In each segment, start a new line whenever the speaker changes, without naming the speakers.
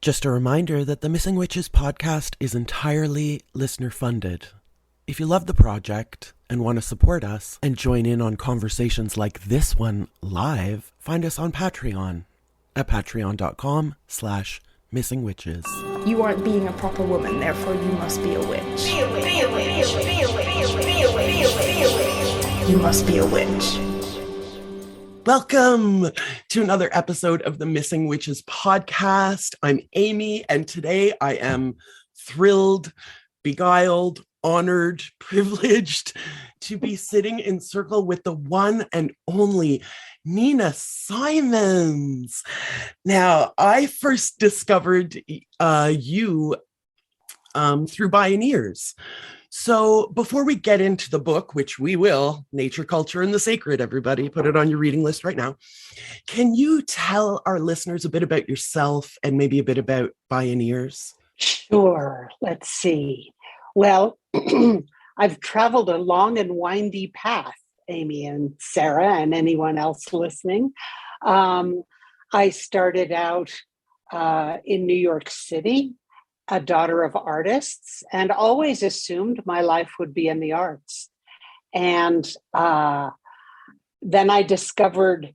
Just a reminder that the Missing Witches podcast is entirely listener funded. If you love the project and want to support us and join in on conversations like this one live, find us on Patreon at patreon.com/missingwitches.
You aren't being a proper woman, therefore you must be a witch. Be a witch. Be a witch. Be a witch. Be a witch. Be a witch. You must be a witch.
Welcome to another episode of the Missing Witches podcast. I'm Amy, and today I am thrilled, beguiled, honored, privileged to be sitting in circle with the one and only Nina Simons. Now, I first discovered you through Bioneers. So before we get into the book, which we will, Nature, Culture, and the Sacred, everybody, put it on your reading list right now. Can you tell our listeners a bit about yourself and maybe a bit about Bioneers?
Sure. Let's see. Well, I've traveled a long and windy path, Amy and Sarah and anyone else listening. I started out in New York City, a daughter of artists, and always assumed my life would be in the arts. And then I discovered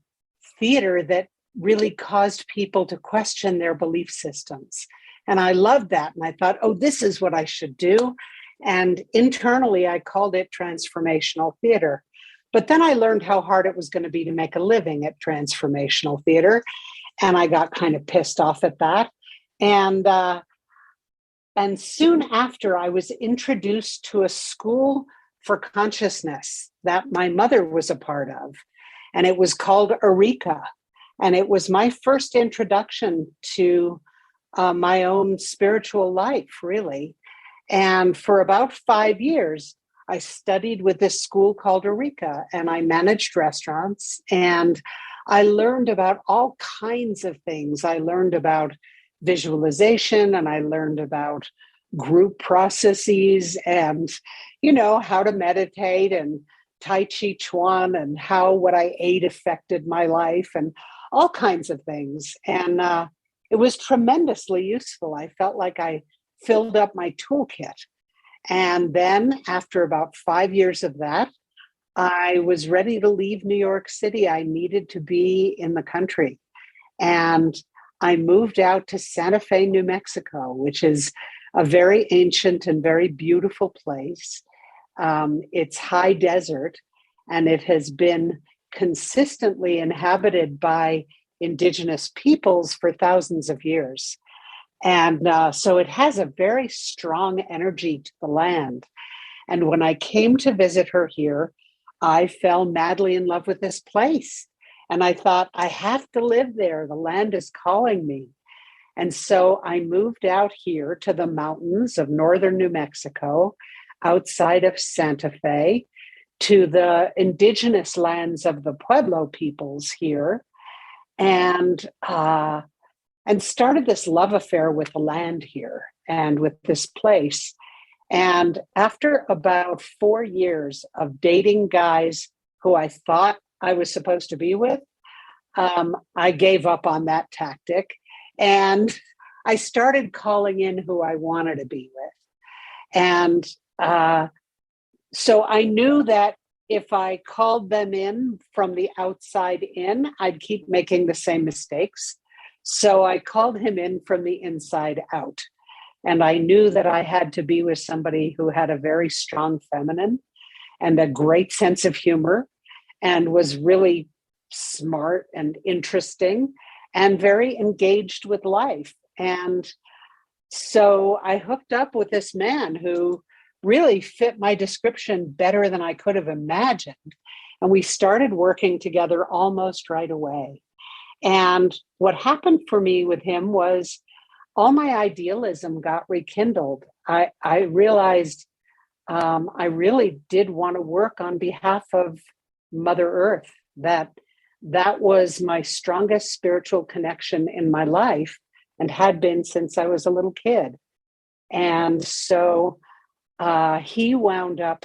theater that really caused people to question their belief systems. And I loved that. And I thought, oh, this is what I should do. And internally, I called it transformational theater. But then I learned how hard it was going to be to make a living at transformational theater. And I got kind of pissed off at that. And soon after, I was introduced to a school for consciousness that my mother was a part of. And it was called Eureka. And it was my first introduction to my own spiritual life, really. And for about 5 years, I studied with this school called Eureka, and I managed restaurants. And I learned about all kinds of things. I learned about visualization, and I learned about group processes and, how to meditate and Tai Chi Chuan and how what I ate affected my life and all kinds of things. And it was tremendously useful. I felt like I filled up my toolkit. And then after about 5 years of that, I was ready to leave New York City. I needed to be in the country. And I moved out to Santa Fe, New Mexico, which is a very ancient and very beautiful place. It's high desert, and it has been consistently inhabited by indigenous peoples for thousands of years. And so it has a very strong energy to the land. And when I came to visit her here, I fell madly in love with this place. And I thought, I have to live there. The land is calling me. And so I moved out here to the mountains of northern New Mexico, outside of Santa Fe, to the indigenous lands of the Pueblo peoples here, and started this love affair with the land here and with this place. And after about 4 years of dating guys who I thought I was supposed to be with, I gave up on that tactic, and I started calling in who I wanted to be with. And so I knew that if I called them in from the outside in, I'd keep making the same mistakes. So I called him in from the inside out. And I knew that I had to be with somebody who had a very strong feminine and a great sense of humor, and was really smart and interesting and very engaged with life. And so I hooked up with this man who really fit my description better than I could have imagined. And we started working together almost right away. And what happened for me with him was all my idealism got rekindled. I realized I really did want to work on behalf of Mother Earth, that was my strongest spiritual connection in my life and had been since I was a little kid. And so he wound up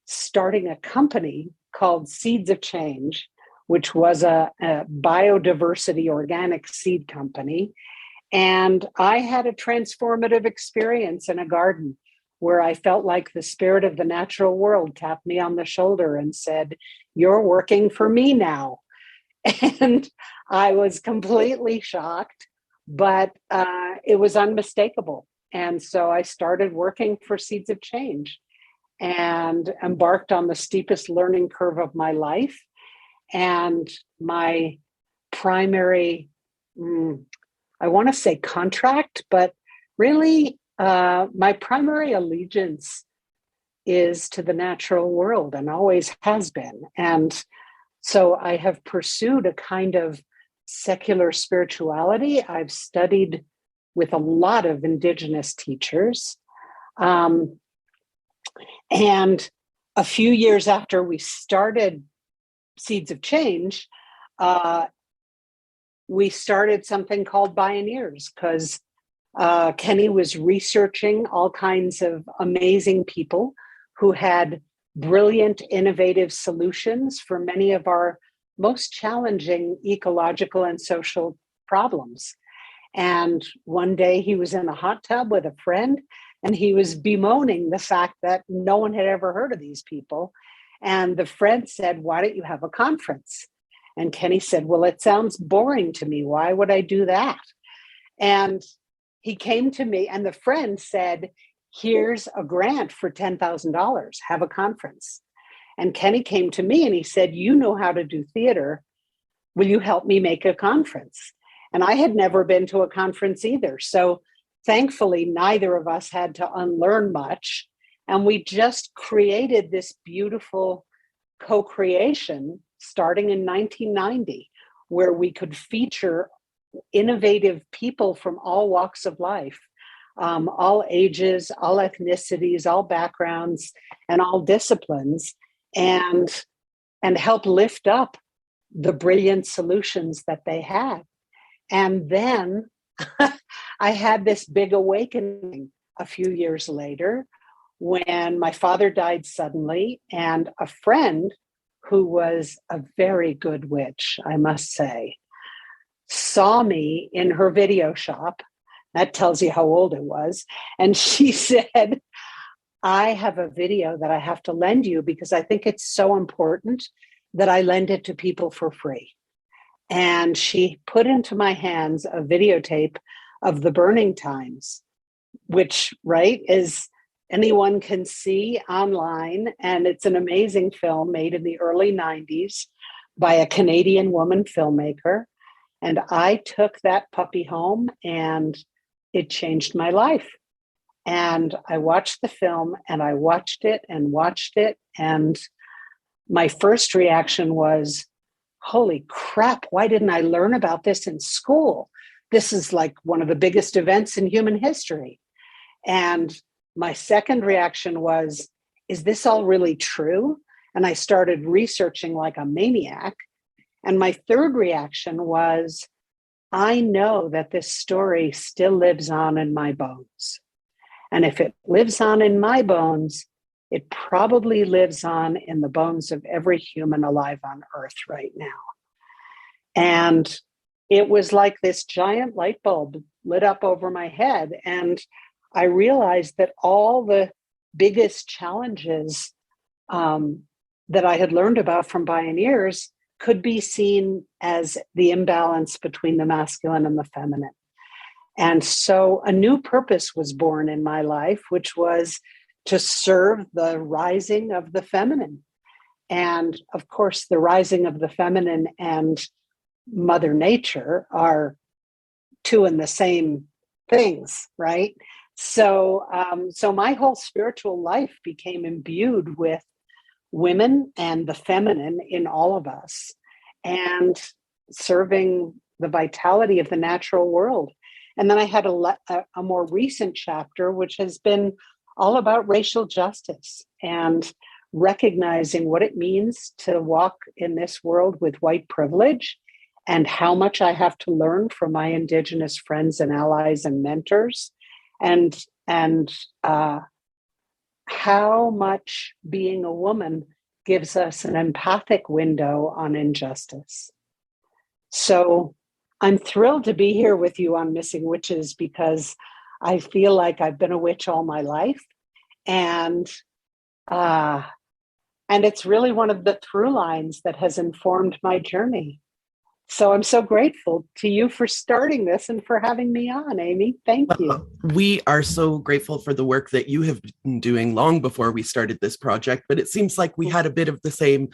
starting a company called Seeds of Change, which was a biodiversity organic seed company. And I had a transformative experience in a garden where I felt like the spirit of the natural world tapped me on the shoulder and said, "You're working for me now." And I was completely shocked, but it was unmistakable. And so I started working for Seeds of Change and embarked on the steepest learning curve of my life. And my primary, I want to say contract, but really my primary allegiance is to the natural world and always has been. And so I have pursued a kind of secular spirituality. I've studied with a lot of indigenous teachers. And a few years after we started Seeds of Change, we started something called Pioneers because Kenny was researching all kinds of amazing people who had brilliant, innovative solutions for many of our most challenging ecological and social problems. And one day he was in a hot tub with a friend, and he was bemoaning the fact that no one had ever heard of these people. And the friend said, "Why don't you have a conference?" And Kenny said, "Well, it sounds boring to me. Why would I do that?" And he came to me, and the friend said, "Here's a grant for $10,000. Have a conference." And Kenny came to me and he said, "You know how to do theater. Will you help me make a conference?" And I had never been to a conference either. So thankfully, neither of us had to unlearn much. And we just created this beautiful co-creation starting in 1990, where we could feature innovative people from all walks of life, all ages, all ethnicities, all backgrounds, and all disciplines, and help lift up the brilliant solutions that they had. And then I had this big awakening a few years later when my father died suddenly, and a friend who was a very good witch, I must say, saw me in her video shop. That tells you how old it was. And she said, "I have a video that I have to lend you because I think it's so important that I lend it to people for free." And she put into my hands a videotape of the Burning Times, which, right, is anyone can see online. And it's an amazing film made in the early 90s by a Canadian woman filmmaker. And I took that puppy home and it changed my life. And I watched the film and I watched it and watched it. And my first reaction was, "Holy crap, why didn't I learn about this in school? This is like one of the biggest events in human history." And my second reaction was, "Is this all really true?" And I started researching like a maniac. And my third reaction was, "I know that this story still lives on in my bones. And if it lives on in my bones, it probably lives on in the bones of every human alive on Earth right now." And it was like this giant light bulb lit up over my head. And I realized that all the biggest challenges that I had learned about from Pioneers could be seen as the imbalance between the masculine and the feminine. And so a new purpose was born in my life, which was to serve the rising of the feminine. And of course, the rising of the feminine and Mother Nature are two and the same things, right? So, so my whole spiritual life became imbued with women and the feminine in all of us, and serving the vitality of the natural world. And then I had a more recent chapter, which has been all about racial justice and recognizing what it means to walk in this world with white privilege, and how much I have to learn from my Indigenous friends and allies and mentors, and how much being a woman gives us an empathic window on injustice. So I'm thrilled to be here with you on Missing Witches because I feel like I've been a witch all my life. And it's really one of the through lines that has informed my journey. So I'm so grateful to you for starting this and for having me on, Amy. Thank you.
We are so grateful for the work that you have been doing long before we started this project, but it seems like we had a bit of the same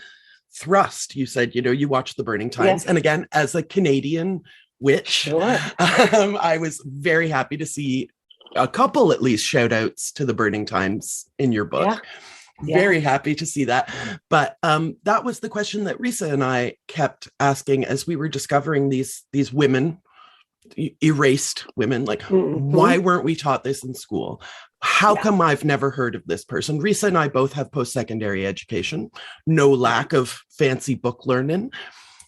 thrust. You said, you watched The Burning Times.
Yes.
And again, as a Canadian witch,
Sure.
I was very happy to see a couple, at least, shout outs to The Burning Times in your book.
Yeah.
Very happy to see that. But that was the question that Risa and I kept asking as we were discovering these women, erased women, like, why weren't we taught this in school? How come I've never heard of this person? Risa and I both have post-secondary education, no lack of fancy book learning,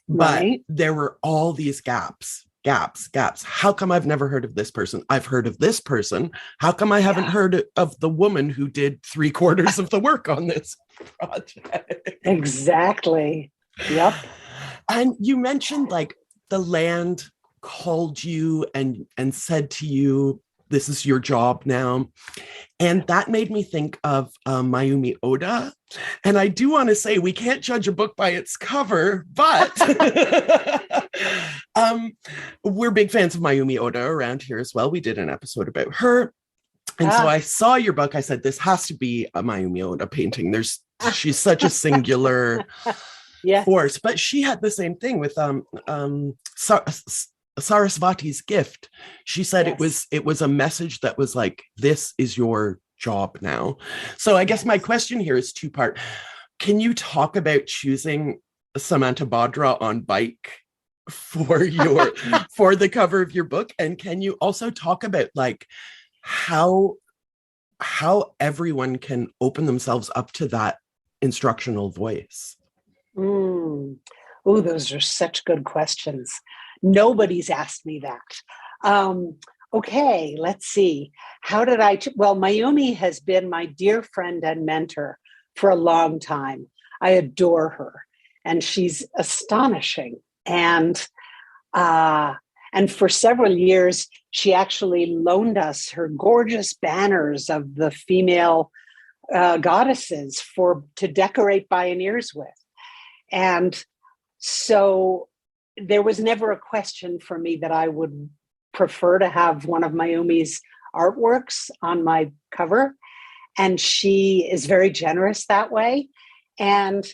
but there were all these gaps. How come I've never heard of this person? I've heard of this person. How come I haven't heard of the woman who did 3/4 of the work on this project?
Exactly. Yep.
And you mentioned like the land called you and said to you, this is your job now. And that made me think of Mayumi Oda. And I do want to say, we can't judge a book by its cover, but we're big fans of Mayumi Oda around here as well. We did an episode about her. And so I saw your book. I said, this has to be a Mayumi Oda painting. She's such a singular force. But she had the same thing with Sarasvati's gift. She said it was a message that was like, this is your job now. So I guess my question here is two-part. Can you talk about choosing Samantha Badra on bike for the cover of your book? And can you also talk about like how everyone can open themselves up to that instructional voice?
Oh, those are such good questions. Nobody's asked me that. Okay, let's see. How did well, Mayumi has been my dear friend and mentor for a long time. I adore her, and she's astonishing. And for several years, she actually loaned us her gorgeous banners of the female goddesses to decorate Bioneers with. And so there was never a question for me that I would prefer to have one of Mayumi's artworks on my cover. And she is very generous that way. And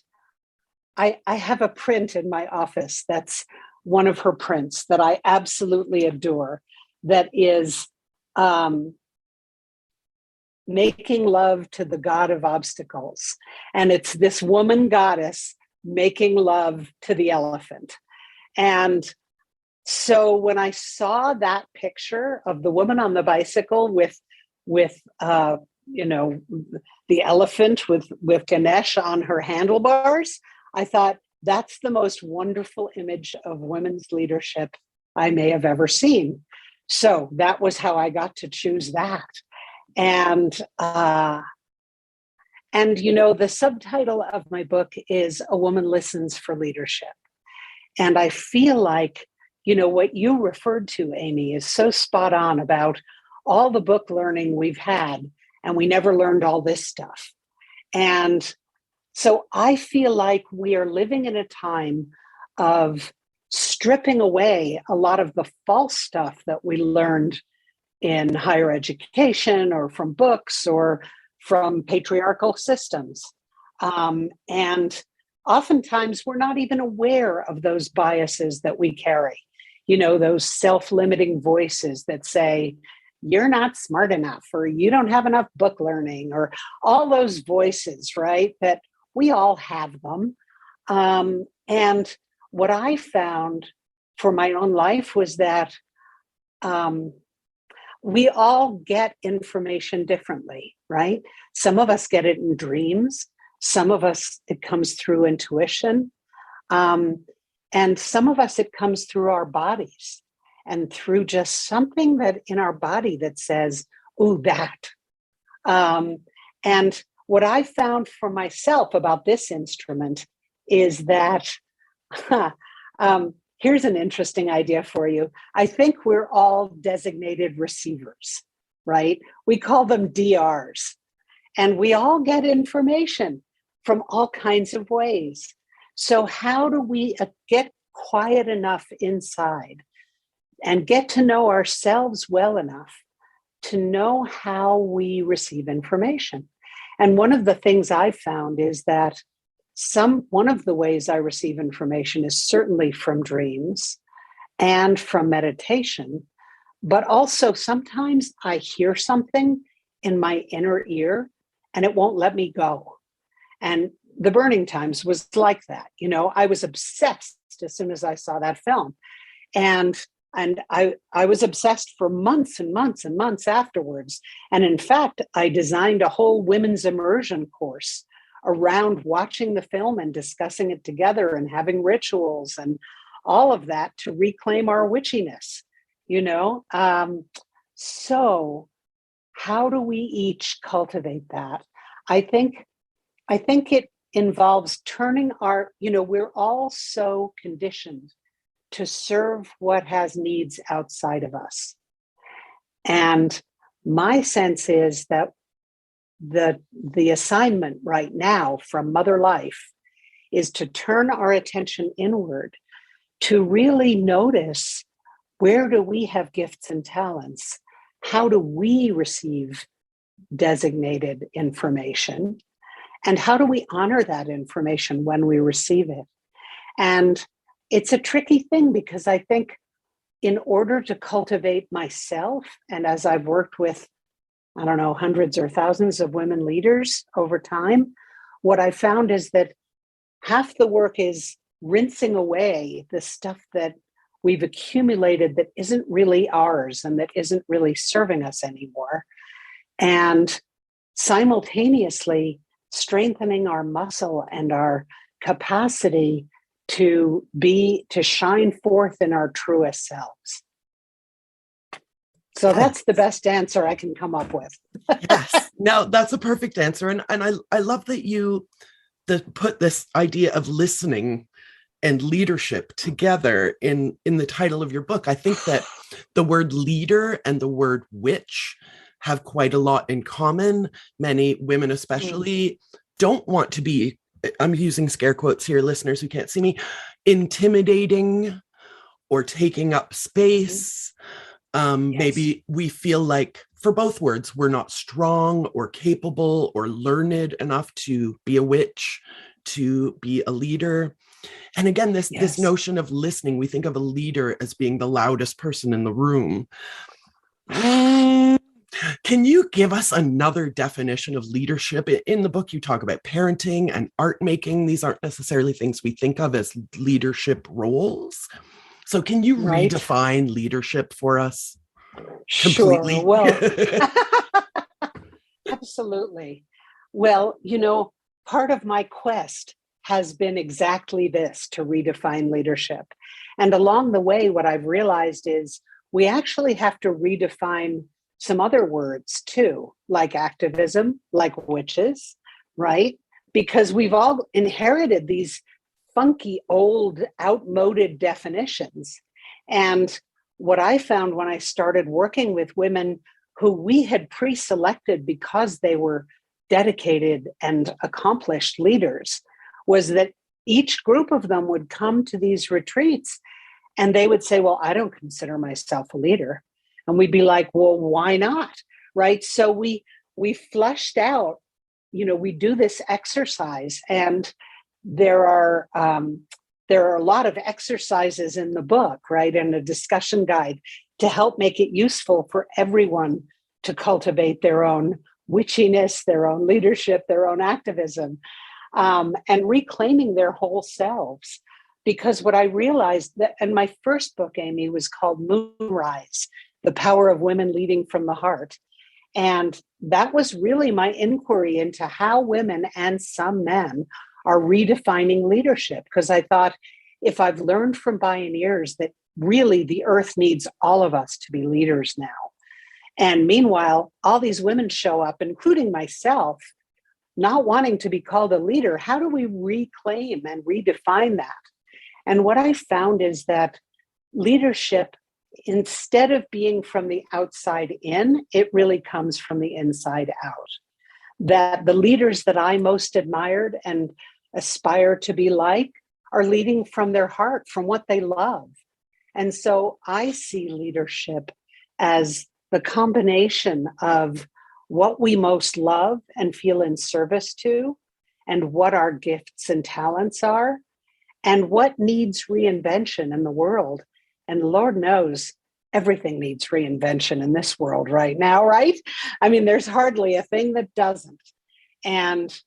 I have a print in my office that's one of her prints that I absolutely adore, that is making love to the god of obstacles. And it's this woman goddess making love to the elephant. And so when I saw that picture of the woman on the bicycle with the elephant with Ganesh on her handlebars, I thought, that's the most wonderful image of women's leadership I may have ever seen. So that was how I got to choose that. And the subtitle of my book is A Woman Listens for Leadership. And I feel like, what you referred to, Amy, is so spot on about all the book learning we've had, and we never learned all this stuff. And so I feel like we are living in a time of stripping away a lot of the false stuff that we learned in higher education or from books or from patriarchal systems. And oftentimes we're not even aware of those biases that we carry, those self-limiting voices that say, you're not smart enough, or you don't have enough book learning, or all those voices, right? That we all have them. And what I found for my own life was that we all get information differently, right? Some of us get it in dreams. Some of us, it comes through intuition. And some of us, it comes through our bodies and through just something that in our body that says, ooh, that. And what I found for myself about this instrument is that here's an interesting idea for you. I think we're all designated receivers, right? We call them DRs, and we all get information from all kinds of ways. So how do we get quiet enough inside and get to know ourselves well enough to know how we receive information? And one of the things I've found is that one of the ways I receive information is certainly from dreams and from meditation, but also sometimes I hear something in my inner ear and it won't let me go. And The Burning Times was like that. You know, I was obsessed as soon as I saw that film. And I was obsessed for months and months and months afterwards. And in fact, I designed a whole women's immersion course around watching the film and discussing it together and having rituals and all of that to reclaim our witchiness, you know? So how do we each cultivate that? I think it involves turning we're all so conditioned to serve what has needs outside of us. And my sense is that the assignment right now from Mother Life is to turn our attention inward, to really notice, where do we have gifts and talents? How do we receive designated information? And how do we honor that information when we receive it? And it's a tricky thing, because I think in order to cultivate myself, and as I've worked with, I don't know, hundreds or thousands of women leaders over time, what I found is that half the work is rinsing away the stuff that we've accumulated that isn't really ours and that isn't really serving us anymore. And simultaneously strengthening our muscle and our capacity to shine forth in our truest selves. So that's the best answer I can come up with.
Yes, no, that's a perfect answer. And I love that you put this idea of listening and leadership together in the title of your book. I think that the word leader and the word witch have quite a lot in common. Many women especially don't want to be, I'm using scare quotes here, listeners who can't see me, intimidating or taking up space. Yes. Maybe we feel like, for both words, we're not strong or capable or learned enough to be a witch, to be a leader. And again, this notion of listening, we think of a leader as being the loudest person in the room. Can you give us another definition of leadership? In the book, you talk about parenting and art making. These aren't necessarily things we think of as leadership roles. So can you redefine leadership for us completely?
Sure. Well, absolutely. Well, part of my quest has been exactly this, to redefine leadership. And along the way, what I've realized is we actually have to redefine some other words too, like activism, like witches, right? Because we've all inherited these funky, old, outmoded definitions. And what I found when I started working with women who we had pre-selected because they were dedicated and accomplished leaders was that each group of them would come to these retreats and they would say, well, I don't consider myself a leader. And we'd be like, well, why not? Right. So we flushed out, we do this exercise, and there are a lot of exercises in the book, right, and a discussion guide to help make it useful for everyone to cultivate their own witchiness, their own leadership, their own activism, and reclaiming their whole selves. Because what I realized that, and my first book, Amy, was called Moonrise, The Power of Women Leading from the Heart. And that was really my inquiry into how women and some men are redefining leadership. Because I thought, if I've learned from pioneers that really the earth needs all of us to be leaders now. And meanwhile, all these women show up, including myself, not wanting to be called a leader. How do we reclaim and redefine that? And what I found is that leadership, instead of being from the outside in, it really comes from the inside out. That the leaders that I most admired and aspire to be like are leading from their heart, from what they love. And so I see leadership as the combination of what we most love and feel in service to, and what our gifts and talents are, and what needs reinvention in the world. And Lord knows everything needs reinvention in this world right now, right? I mean, there's hardly a thing that doesn't. And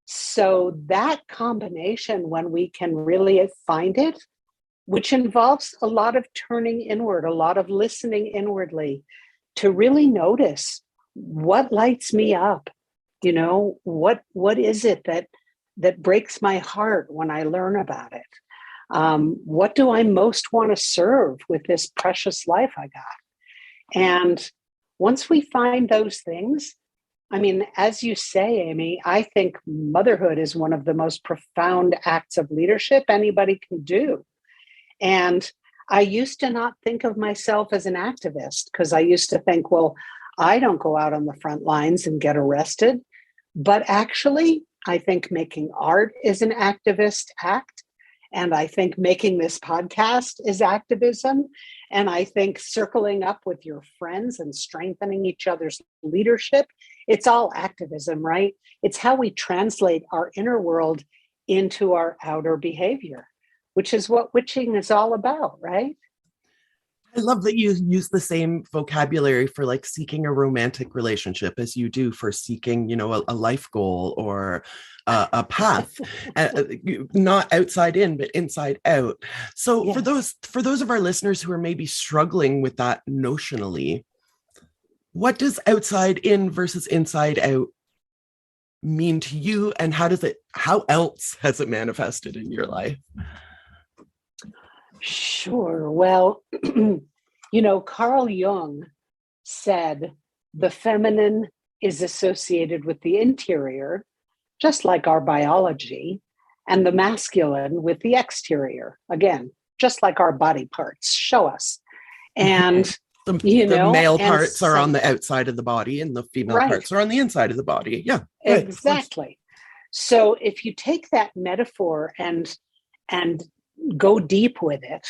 so that combination, when we can really find it, which involves a lot of turning inward, a lot of listening inwardly to really notice what lights me up, what is it that breaks my heart when I learn about it? What do I most want to serve with this precious life I got? And once we find those things, I mean, as you say, Amy, I think motherhood is one of the most profound acts of leadership anybody can do. And I used to not think of myself as an activist because I used to think, well, I don't go out on the front lines and get arrested. But actually, I think making art is an activist act. And I think making this podcast is activism. And I think circling up with your friends and strengthening each other's leadership, it's all activism, right? It's how we translate our inner world into our outer behavior, which is what witching is all about, right?
I love that you use the same vocabulary for like seeking a romantic relationship as you do for seeking, a life goal or a path, not outside in, but inside out. So yes. for those of our listeners who are maybe struggling with that notionally, what does outside in versus inside out mean to you, and how else has it manifested in your life?
Sure. Well, Carl Jung said the feminine is associated with the interior, just like our biology, and the masculine with the exterior. Again, just like our body parts show us. And
the male parts are on the outside of the body and the female parts are on the inside of the body. Yeah. Right,
exactly. So if you take that metaphor and go deep with it,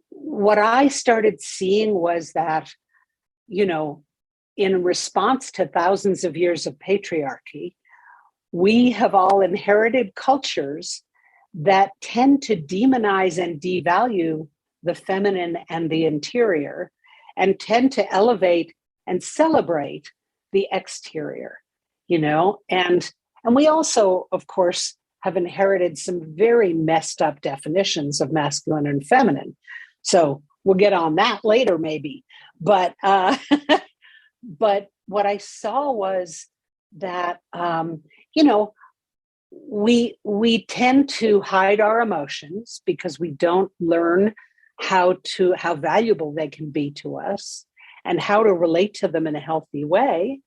what I started seeing was that, in response to thousands of years of patriarchy, we have all inherited cultures that tend to demonize and devalue the feminine and the interior, and tend to elevate and celebrate the exterior, and we also, of course, have inherited some very messed up definitions of masculine and feminine. So we'll get on that later, maybe. But but what I saw was that we tend to hide our emotions because we don't learn how valuable they can be to us and how to relate to them in a healthy way.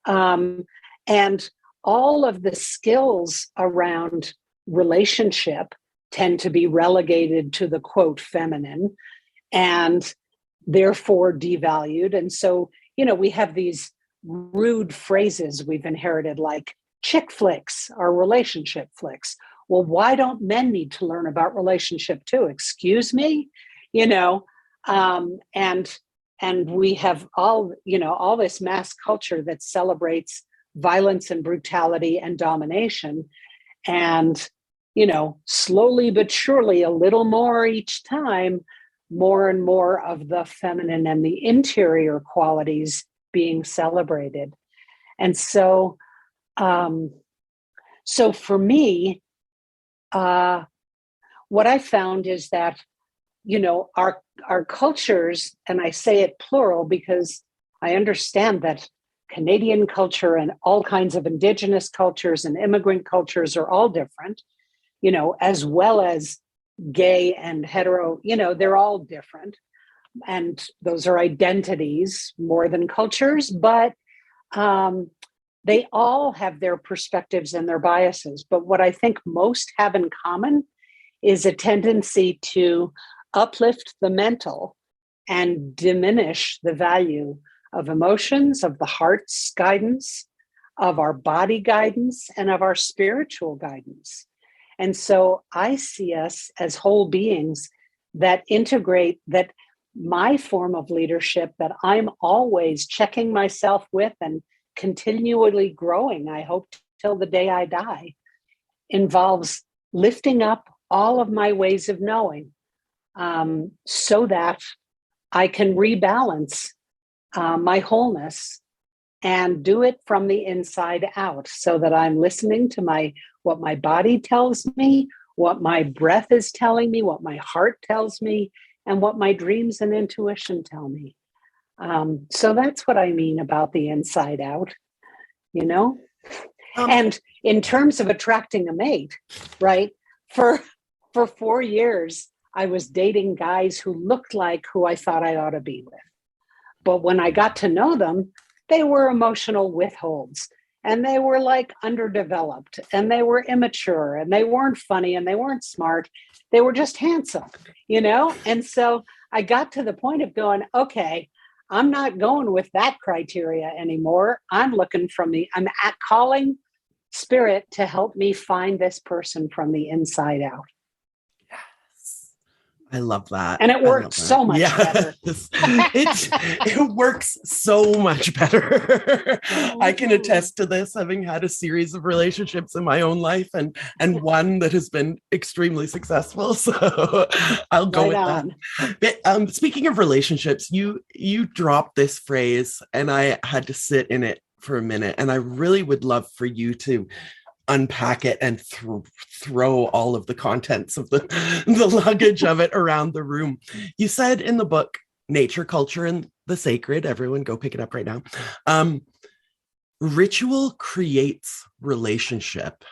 And all of the skills around relationship tend to be relegated to the quote feminine and therefore devalued. And so, we have these rude phrases we've inherited like chick flicks are relationship flicks. Well, why don't men need to learn about relationship too? Excuse me, and we have all this mass culture that celebrates violence and brutality and domination. And, slowly but surely, a little more each time, more and more of the feminine and the interior qualities being celebrated. And so for me, what I found is that, our cultures, and I say it plural because I understand that Canadian culture and all kinds of indigenous cultures and immigrant cultures are all different, as well as gay and hetero, they're all different. And those are identities more than cultures. But they all have their perspectives and their biases. But what I think most have in common is a tendency to uplift the mental and diminish the value of emotions, of the heart's guidance, of our body guidance, and of our spiritual guidance. And so I see us as whole beings that integrate, that my form of leadership that I'm always checking myself with and continually growing, I hope till the day I die, involves lifting up all of my ways of knowing, so that I can rebalance my wholeness and do it from the inside out, so that I'm listening to what my body tells me, what my breath is telling me, what my heart tells me, and what my dreams and intuition tell me. So that's what I mean about the inside out, you know? And in terms of attracting a mate, right? For 4 years, I was dating guys who looked like who I thought I ought to be with. But when I got to know them, they were emotional withholds, and they were like underdeveloped, and they were immature, and they weren't funny, and they weren't smart. They were just handsome, you know? And so I got to the point of going, okay, I'm not going with that criteria anymore. I'm calling spirit to help me find this person from the inside out.
I love that.
And it worked so much better.
It works so much better. I can attest to this, having had a series of relationships in my own life, and one that has been extremely successful. So I'll go with that. But, speaking of relationships, you dropped this phrase, and I had to sit in it for a minute. And I really would love for you to unpack it and throw all of the contents of the luggage of it around the room. You said in the book, Nature, Culture, and the Sacred, everyone go pick it up right now. Ritual creates relationship.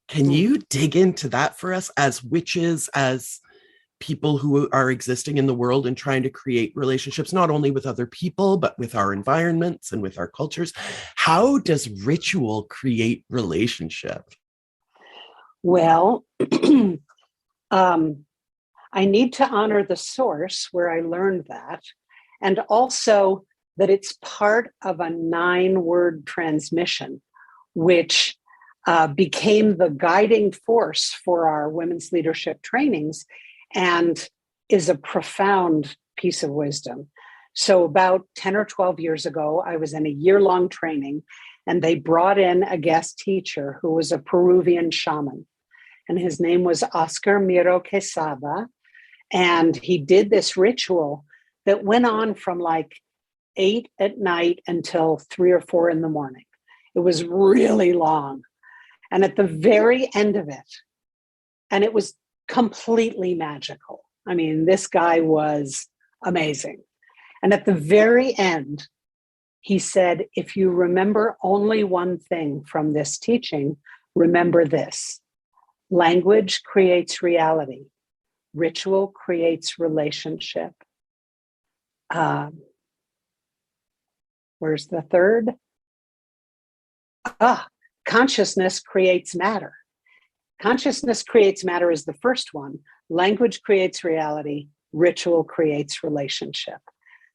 Can you dig into that for us as witches, as people who are existing in the world and trying to create relationships, not only with other people, but with our environments and with our cultures? How does ritual create relationship?
Well, I need to honor the source where I learned that, and also that it's part of a 9-word transmission, which became the guiding force for our women's leadership trainings, and is a profound piece of wisdom. So about 10 or 12 years ago, I was in a year-long training, and they brought in a guest teacher who was a Peruvian shaman. And his name was Oscar Miro Quesada. And he did this ritual that went on from like 8 at night until 3 or 4 in the morning. It was really long. And at the very end of it, and it was completely magical. I mean, this guy was amazing. And at the very end, he said, if you remember only one thing from this teaching, remember this: language creates reality. Ritual creates relationship. Where's the third? Consciousness creates matter. Consciousness creates matter is the first one. Language creates reality. Ritual creates relationship.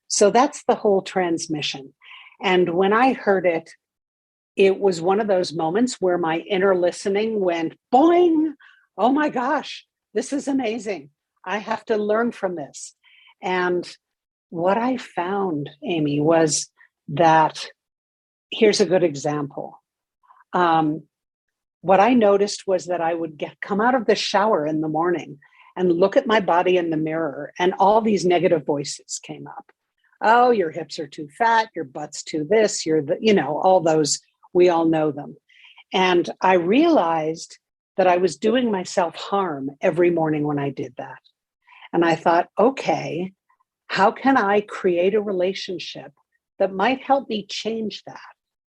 So that's the whole transmission. And when I heard it, it was one of those moments where my inner listening went boing. Oh my gosh, this is amazing. I have to learn from this. And what I found, Amy, was that here's a good example. What I noticed was that I would come out of the shower in the morning and look at my body in the mirror, and all these negative voices came up. Oh, your hips are too fat, your butt's too this, all those, we all know them. And I realized that I was doing myself harm every morning when I did that. And I thought, okay, how can I create a relationship that might help me change that?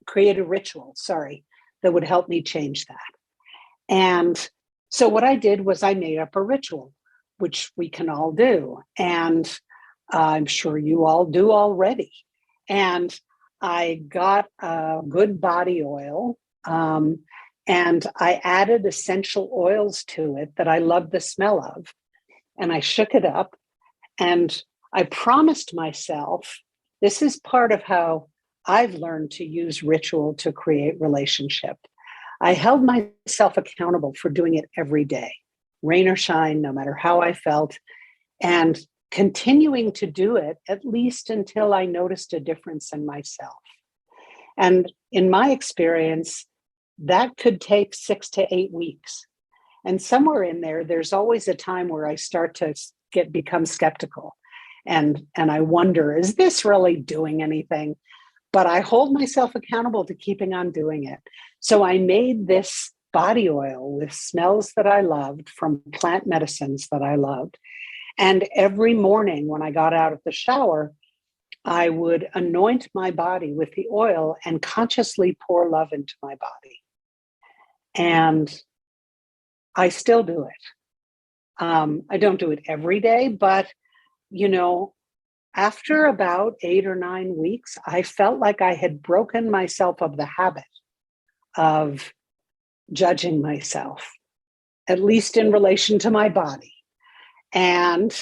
Create a ritual, that would help me change that. And so what I did was I made up a ritual, which we can all do. And I'm sure you all do already. And I got a good body oil, and I added essential oils to it that I loved the smell of. And I shook it up, and I promised myself, this is part of how I've learned to use ritual to create relationship. I held myself accountable for doing it every day, rain or shine, no matter how I felt, and continuing to do it at least until I noticed a difference in myself. And in my experience, that could take 6 to 8 weeks. And somewhere in there, there's always a time where I start to become skeptical. And I wonder, is this really doing anything? But I hold myself accountable to keeping on doing it. So I made this body oil with smells that I loved from plant medicines that I loved. And every morning when I got out of the shower, I would anoint my body with the oil and consciously pour love into my body. And I still do it. I don't do it every day, but, after about 8 or 9 weeks, I felt like I had broken myself of the habit of judging myself, at least in relation to my body. And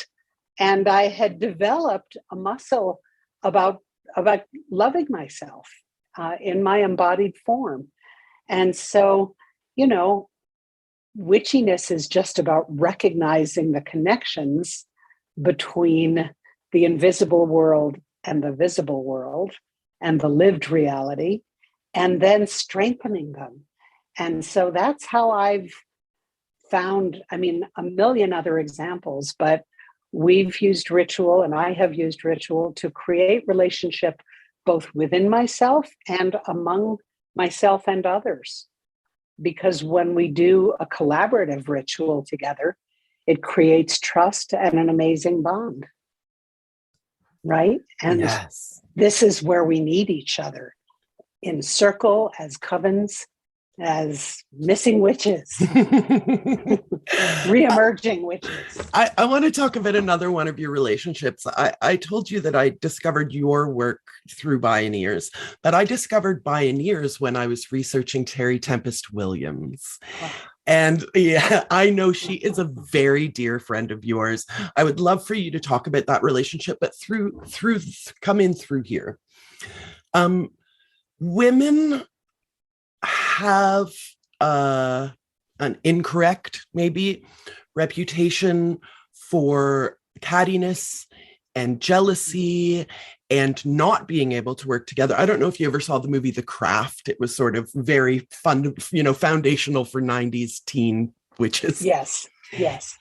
I had developed a muscle about loving myself in my embodied form. And so, witchiness is just about recognizing the connections between the invisible world and the visible world and the lived reality, and then strengthening them. And so that's how I've found, a million other examples, but we've used ritual, and I have used ritual to create relationship both within myself and among myself and others. Because when we do a collaborative ritual together, it creates trust and an amazing bond. Right? And
Yes.
This is where we need each other in circle, as covens, as missing witches, re-emerging witches.
I want to talk about another one of your relationships. I told you that I discovered your work through Bioneers, but I discovered Bioneers when I was researching Terry Tempest Williams.
Wow.
And yeah, I know she is a very dear friend of yours. I would love for you to talk about that relationship, but come in through here. Women have an incorrect, maybe, reputation for cattiness and jealousy and not being able to work together. I don't know if you ever saw the movie The Craft. It was sort of very fun, foundational for 90s teen witches.
Yes.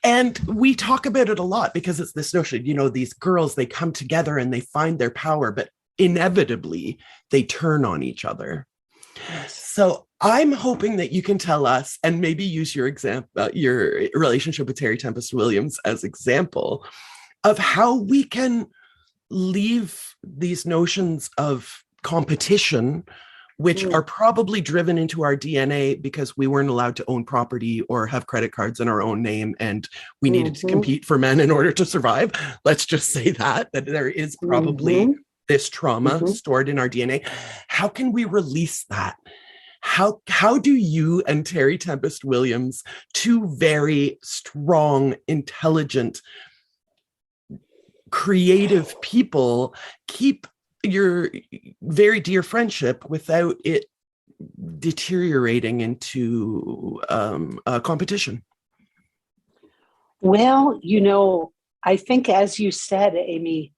And we talk about it a lot because it's this notion, these girls, they come together and they find their power, but inevitably they turn on each other.
Yes.
So I'm hoping that you can tell us, and maybe use your relationship with Terry Tempest Williams as example of how we can leave these notions of competition, which are probably driven into our DNA because we weren't allowed to own property or have credit cards in our own name, and we needed to compete for men in order to survive. Let's just say that there is probably this trauma stored in our DNA. How can we release that? How do you and Terry Tempest Williams, two very strong, intelligent, creative people, keep your very dear friendship without it deteriorating into a competition?
Well, I think, as you said, Amy,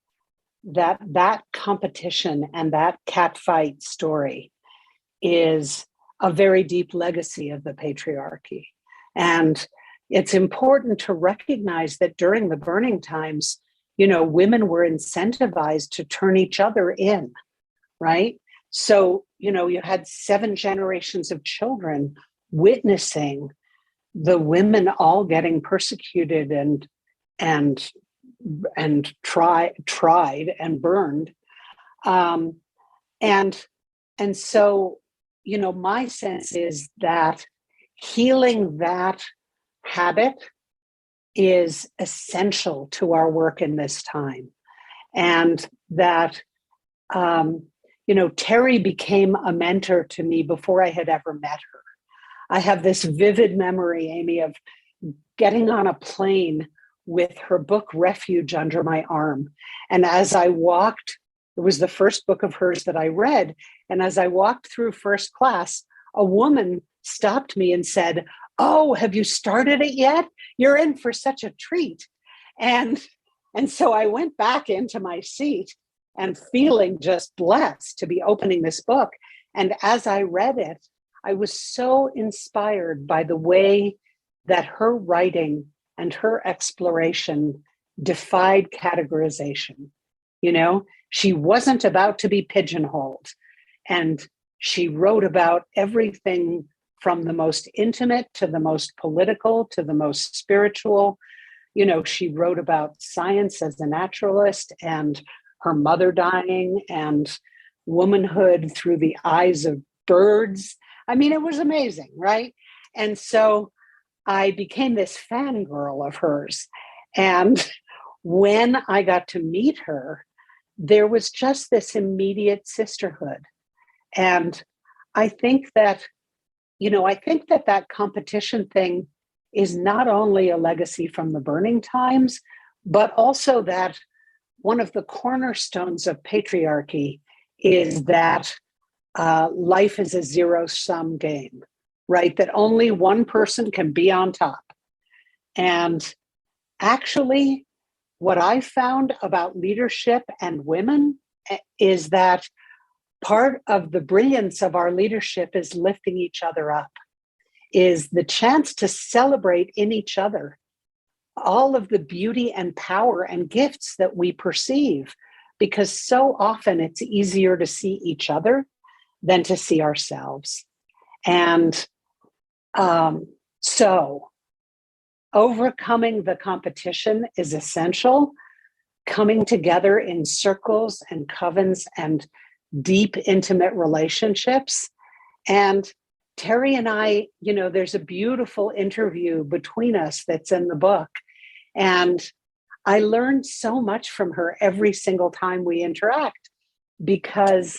that competition and that catfight story is a very deep legacy of the patriarchy. And it's important to recognize that during the burning times, women were incentivized to turn each other in, right? So, you had 7 generations of children witnessing the women all getting persecuted and tried and burned. And so, my sense is that healing that habit is essential to our work in this time. And that, Terry became a mentor to me before I had ever met her. I have this vivid memory, Amy, of getting on a plane with her book Refuge under my arm. And as I walked, it was the first book of hers that I read. And as I walked through first class, a woman stopped me and said, "Oh, have you started it yet? You're in for such a treat." And so I went back into my seat and feeling just blessed to be opening this book. And as I read it, I was so inspired by the way that her writing and her exploration defied categorization. She wasn't about to be pigeonholed. And she wrote about everything from the most intimate to the most political to the most spiritual. She wrote about science as a naturalist and her mother dying and womanhood through the eyes of birds. I mean, it was amazing, right? And so I became this fangirl of hers. And when I got to meet her, there was just this immediate sisterhood. And I think that that competition thing is not only a legacy from the burning times, but also that one of the cornerstones of patriarchy is that life is a zero-sum game, right? That only one person can be on top. And actually, what I found about leadership and women is that part of the brilliance of our leadership is lifting each other up, is the chance to celebrate in each other all of the beauty and power and gifts that we perceive, because so often it's easier to see each other than to see ourselves. And so overcoming the competition is essential. Coming together in circles and covens and deep, intimate relationships. And Terry and I, there's a beautiful interview between us that's in the book. And I learned so much from her every single time we interact, because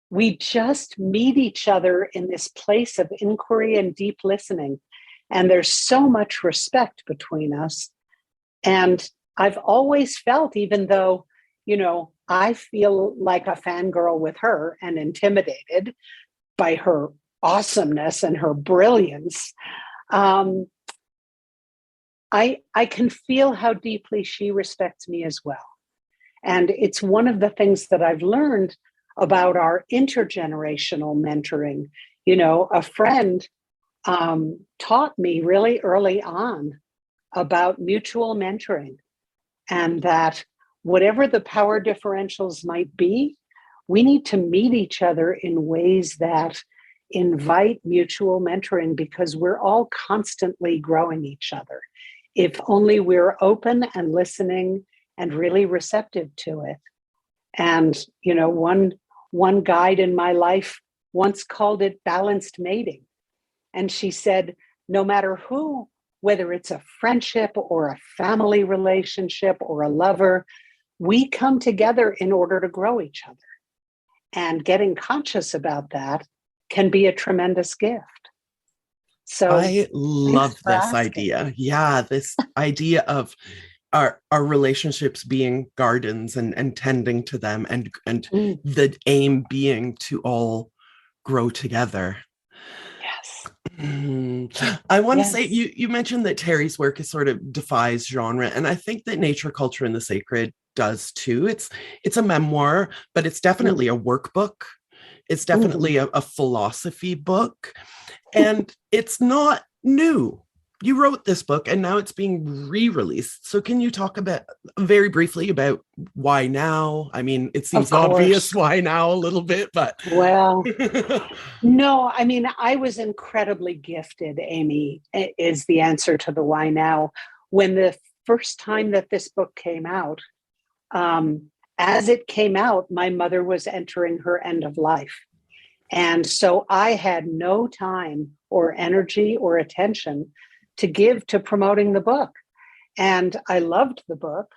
we just meet each other in this place of inquiry and deep listening. And there's so much respect between us. And I've always felt, even though, I feel like a fangirl with her and intimidated by her awesomeness and her brilliance, I can feel how deeply she respects me as well. And it's one of the things that I've learned about our intergenerational mentoring. A friend taught me really early on about mutual mentoring, and that whatever the power differentials might be, we need to meet each other in ways that invite mutual mentoring, because we're all constantly growing each other, if only we're open and listening and really receptive to it. And, one guide in my life once called it balanced mating. And she said, no matter who, whether it's a friendship or a family relationship or a lover, we come together in order to grow each other. And getting conscious about that can be a tremendous gift. So
I love this idea. Yeah, this idea of our relationships being gardens and tending to them, and the aim being to all grow together.
Yes.
I want to say, you mentioned that Terry's work is sort of defies genre, and I think that Nature, Culture, and the Sacred does too. It's a memoir, but it's definitely a workbook. It's definitely a philosophy book, and it's not new. You wrote this book and now it's being re-released. So can you talk very briefly about why now? I mean, it seems obvious why now a little bit, but.
Well, no, I mean, I was incredibly gifted, Amy, is the answer to the why now. When the first time that this book came out, as it came out, my mother was entering her end of life. And so I had no time or energy or attention to give to promoting the book. And I loved the book,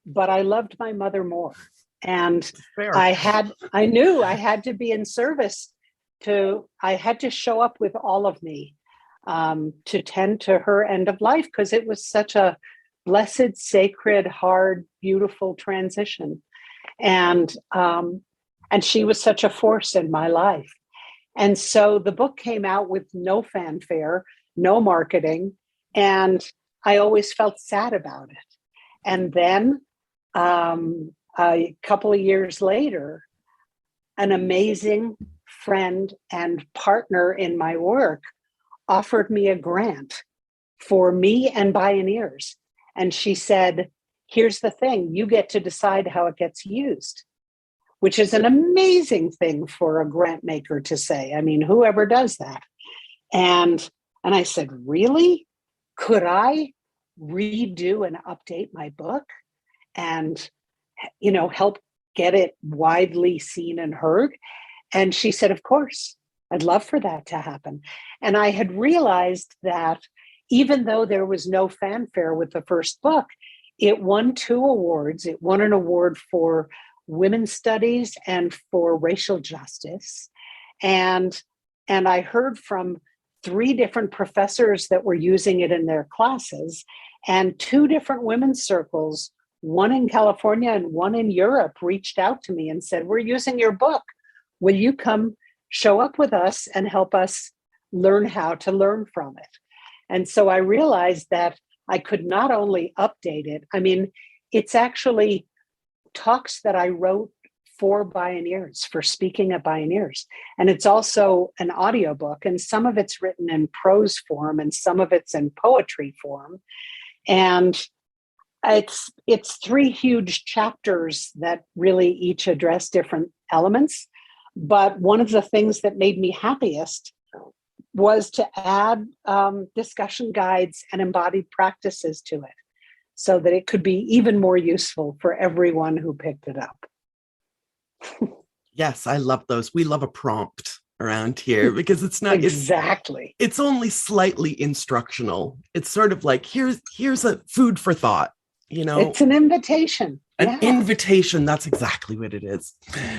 but I loved my mother more. And
Fair.
I knew I had to be in service I had to show up with all of me to tend to her end of life, because it was such a blessed, sacred, hard, beautiful transition. And she was such a force in my life. And so the book came out with no fanfare, no marketing, and I always felt sad about it. And then a couple of years later, an amazing friend and partner in my work offered me a grant for me and Bioneers. And she said, here's the thing, you get to decide how it gets used, which is an amazing thing for a grant maker to say. I mean, whoever does that? And I said, really? Could I redo and update my book and, help get it widely seen and heard? And she said, of course, I'd love for that to happen. And I had realized that even though there was no fanfare with the first book, it won 2 awards. It won an award for women's studies and for racial justice. And I heard from 3 different professors that were using it in their classes, and 2 different women's circles, one in California and one in Europe, reached out to me and said, we're using your book. Will you come show up with us and help us learn how to learn from it? And so I realized that I could not only update it, I mean, it's actually talks that I wrote for Bioneers, for speaking at Bioneers. And it's also an audiobook, and some of it's written in prose form and some of it's in poetry form. And it's 3 huge chapters that really each address different elements. But one of the things that made me happiest was to add discussion guides and embodied practices to it, so that it could be even more useful for everyone who picked it up.
Yes, I love those. We love a prompt around here because it's not
exactly.
It's only slightly instructional. It's sort of like here's a food for thought.
It's an invitation.
An invitation. That's exactly what it is.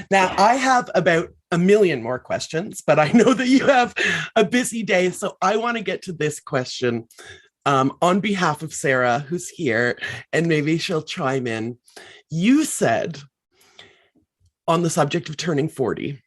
Now, I have about a million more questions, but I know that you have a busy day. So I want to get to this question on behalf of Sarah, who's here, and maybe she'll chime in. You said on the subject of turning 40,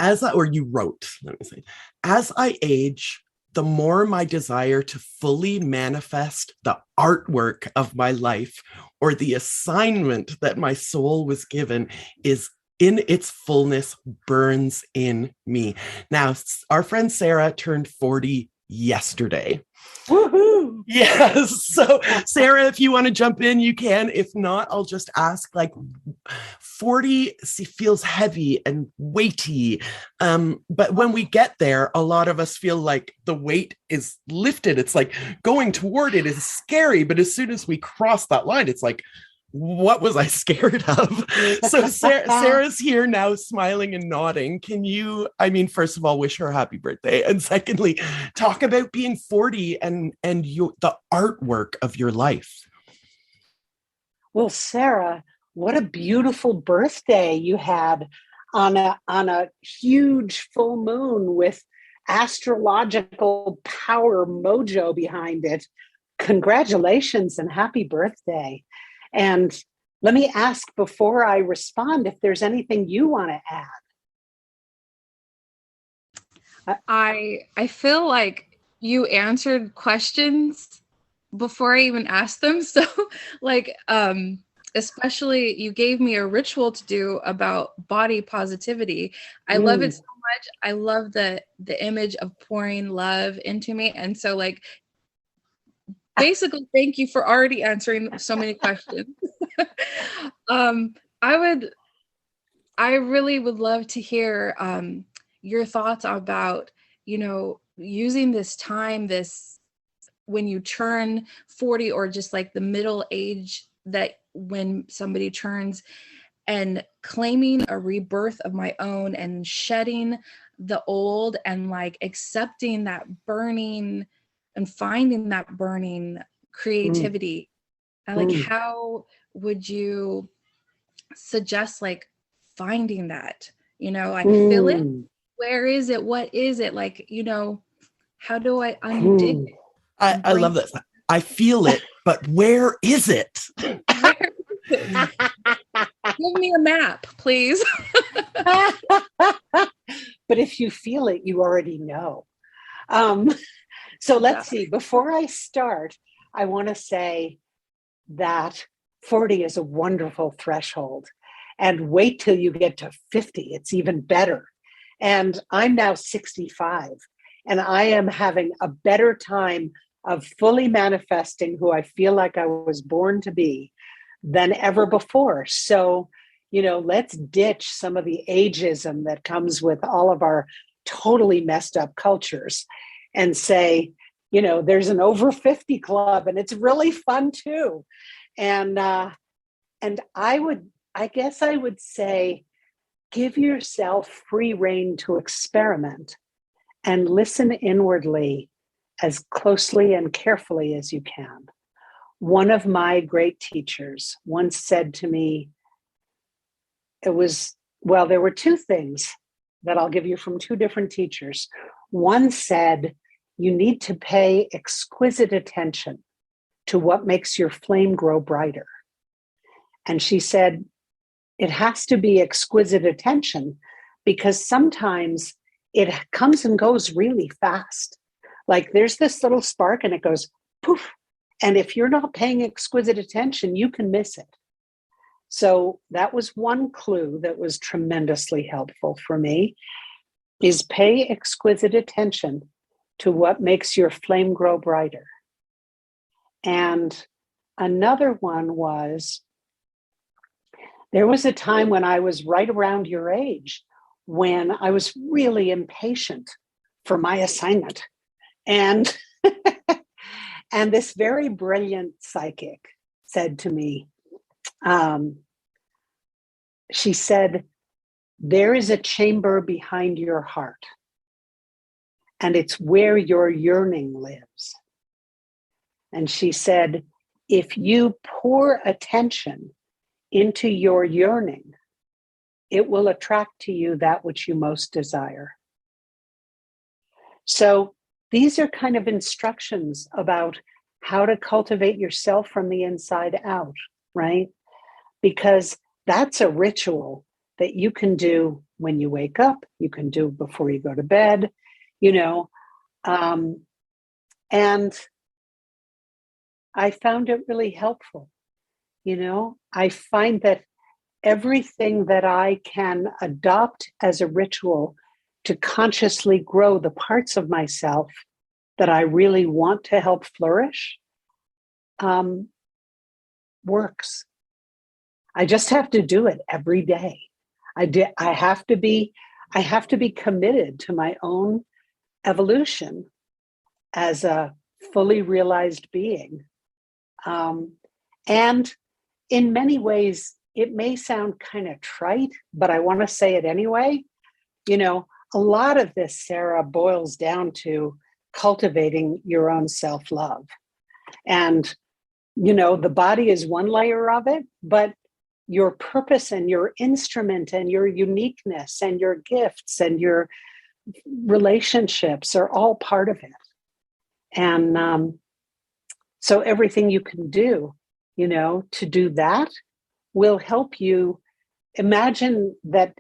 you wrote, let me say, as I age, the more my desire to fully manifest the artwork of my life, or the assignment that my soul was given, is in its fullness burns in me. Now, our friend Sarah turned 40 yesterday.
Woohoo!
Yes. So Sarah, if you want to jump in, you can. If not, I'll just ask, 40 feels heavy and weighty. But when we get there, a lot of us feel like the weight is lifted. It's like going toward it is scary. But as soon as we cross that line, it's like, what was I scared of? So Sarah's here now, smiling and nodding. Can you, first of all, wish her a happy birthday, and secondly, talk about being 40 and the artwork of your life?
Well, Sarah, what a beautiful birthday you had on a huge full moon with astrological power mojo behind it. Congratulations and happy birthday. And let me ask before I respond if there's anything you want to add.
I feel like you answered questions before I even asked them. So especially you gave me a ritual to do about body positivity. I love it so much. I love the image of pouring love into me. And so basically, thank you for already answering so many questions. I really would love to hear your thoughts about, using this time, when you turn 40, or just like the middle age that when somebody turns, and claiming a rebirth of my own and shedding the old, and accepting that burning and finding that burning creativity. How would you suggest like finding that, I feel it. Where is it? What is it? Like, how do I undig it?
I love this. I feel it, but where is it?
Where is it? Give me a map, please.
But if you feel it, you already know. So let's see. Before I start, I want to say that 40 is a wonderful threshold. And wait till you get to 50. It's even better. And I'm now 65. And I am having a better time of fully manifesting who I feel like I was born to be than ever before. So, let's ditch some of the ageism that comes with all of our totally messed up cultures and say, there's an over 50 club and it's really fun too. And I guess I would say, give yourself free rein to experiment and listen inwardly as closely and carefully as you can. One of my great teachers once said to me, there were two things that I'll give you from two different teachers. One said, you need to pay exquisite attention to what makes your flame grow brighter. And she said, it has to be exquisite attention because sometimes it comes and goes really fast. Like there's this little spark and it goes poof. And if you're not paying exquisite attention, you can miss it. So that was one clue that was tremendously helpful for me, is pay exquisite attention to what makes your flame grow brighter. And another one was, there was a time when I was right around your age when I was really impatient for my assignment. And and this very brilliant psychic said to me, she said, there is a chamber behind your heart, and it's where your yearning lives. And she said, if you pour attention into your yearning, it will attract to you that which you most desire. So these are kind of instructions about how to cultivate yourself from the inside out, right? Because that's a ritual that you can do when you wake up, you can do before you go to bed, and I found it really helpful. I find that everything that I can adopt as a ritual to consciously grow the parts of myself that I really want to help flourish works. I just have to do it every day. I have to be committed to my own evolution as a fully realized being. And in many ways, it may sound kind of trite, but I want to say it anyway. A lot of this, Sarah, boils down to cultivating your own self-love. And, the body is one layer of it, but your purpose and your instrument and your uniqueness and your gifts and your relationships are all part of it. And so everything you can do, to do that will help you. Imagine that,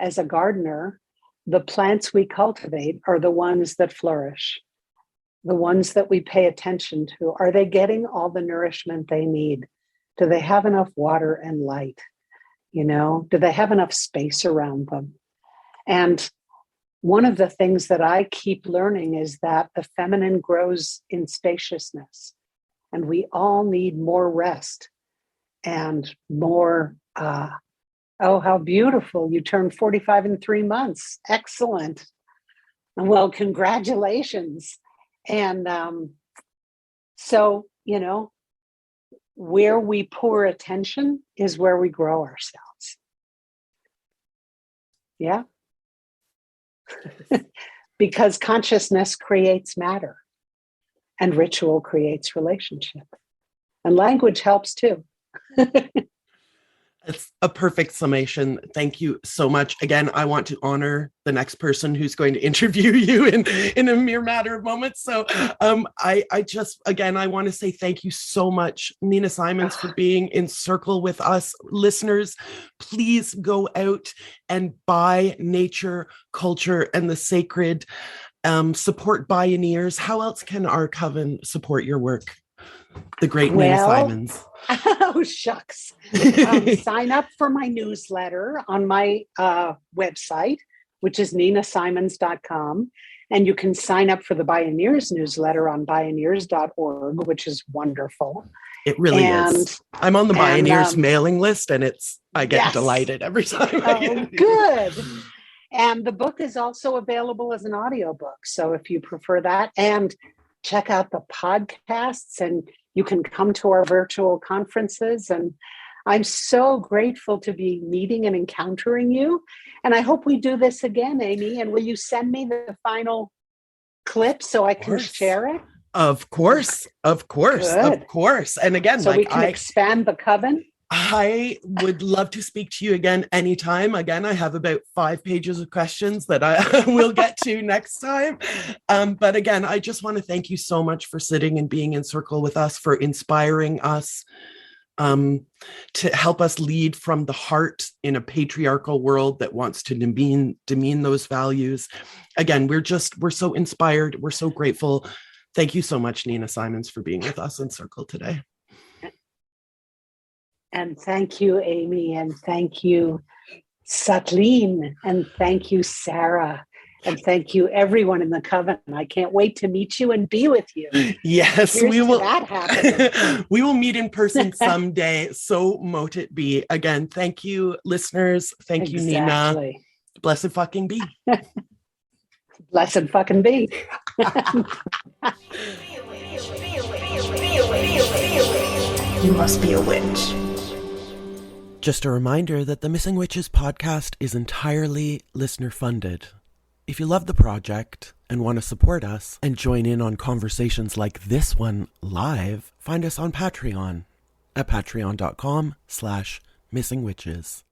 as a gardener, the plants we cultivate are the ones that flourish, the ones that we pay attention to. Are they getting all the nourishment they need? Do they have enough water and light? Do they have enough space around them? And one of the things that I keep learning is that the feminine grows in spaciousness, and we all need more rest and more, oh, how beautiful. You turned 45 in 3 months. Excellent. Well, congratulations. And so, where we pour attention is where we grow ourselves. Yeah. Because consciousness creates matter, and ritual creates relationship. And language helps too.
It's a perfect summation. Thank you so much. Again, I want to honor the next person who's going to interview you in a mere matter of moments. So I just, again, I want to say thank you so much, Nina Simons, for being in circle with us. Listeners, please go out and buy Nature, Culture, and the Sacred. Support Bioneers. How else can our coven support your work? The great Nina Simons.
Oh, shucks. Sign up for my newsletter on my website, which is ninasimons.com. And you can sign up for the Bioneers newsletter on bioneers.org, which is wonderful.
It really is. I'm on the Bioneers mailing list, and I get delighted every time.
Good. And the book is also available as an audiobook. So if you prefer that, and check out the podcasts, and you can come to our virtual conferences. And I'm so grateful to be meeting and encountering you. And I hope we do this again, Amy. And will you send me the final clip so I can share it?
Of course. And again,
so we can expand the coven.
I would love to speak to you again anytime. Again, I have about 5 pages of questions that I will get to next time. But again, I just want to thank you so much for sitting and being in circle with us, for inspiring us, to help us lead from the heart in a patriarchal world that wants to demean those values. Again, we're so inspired. We're so grateful. Thank you so much, Nina Simons, for being with us in circle today.
And thank you, Amy, and thank you, Satleen, and thank you, Sarah, and thank you, everyone in the coven. I can't wait to meet you and be with you.
Yes,
Here's
we will.
That happen.
We will meet in person someday. So mote it be. Again, thank you, listeners. Thank you, Nina. Blessed fucking be.
Blessed fucking be.
You must be a witch.
Just a reminder that the Missing Witches podcast is entirely listener funded. If you love the project and want to support us and join in on conversations like this one live, find us on Patreon at patreon.com/missingwitches.